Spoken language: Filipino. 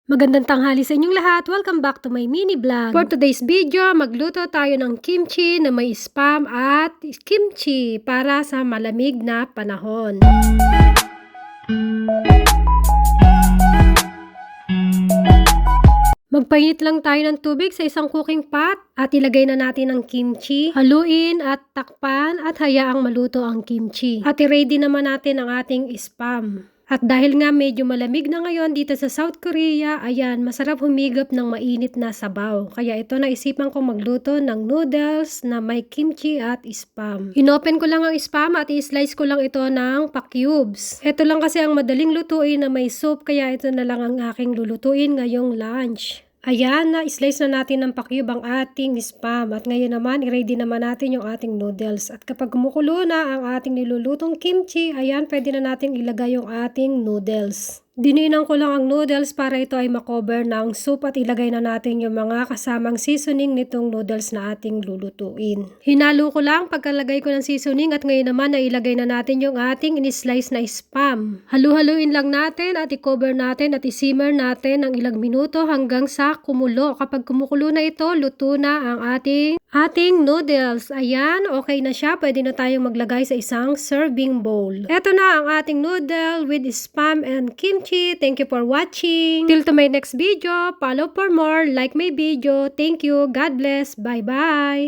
Magandang tanghali sa inyong lahat. Welcome back to my mini vlog. For today's video, magluto tayo ng kimchi na may spam at kimchi para sa malamig na panahon. Magpainit lang tayo ng tubig sa isang cooking pot at ilagay na natin ang kimchi. Haluin at takpan at hayaang maluto ang kimchi. At i-ready naman natin ang ating spam. At dahil nga medyo malamig na ngayon dito sa South Korea, ayan, masarap humigop ng mainit na sabaw. Kaya ito naisipan kong magluto ng noodles na may kimchi at spam. Inopen ko lang ang spam at i-slice ko lang ito ng pa-cubes. Ito lang kasi ang madaling lutuin na may soup, kaya ito na lang ang aking lulutuin ngayong lunch. Ayan, na-slice na natin ng pa-cube ang ating spam. At ngayon naman, i-ready naman natin yung ating noodles. At kapag kumukulo na ang ating nilulutong kimchi, ayan, pwede na natin ilagay yung ating noodles. Dininan ko lang ang noodles para ito ay makover ng soup at ilagay na natin yung mga kasamang seasoning nitong noodles na ating lulutuin. Hinalo ko lang pagkalagay ko ng seasoning at ngayon naman na ilagay na natin yung ating in-slice na spam. Halu-haluin lang natin at i-cover natin at i-simmer natin ng ilang minuto hanggang sa kumulo. Kapag kumukulo na ito, luto na ang ating noodles. Ayan, okay na siya. Pwede na tayong maglagay sa isang serving bowl. Ito na ang ating noodle with spam and kimchi. Thank you for watching. Till to my next video. Follow for more. Like my video. Thank you. God bless. Bye-bye.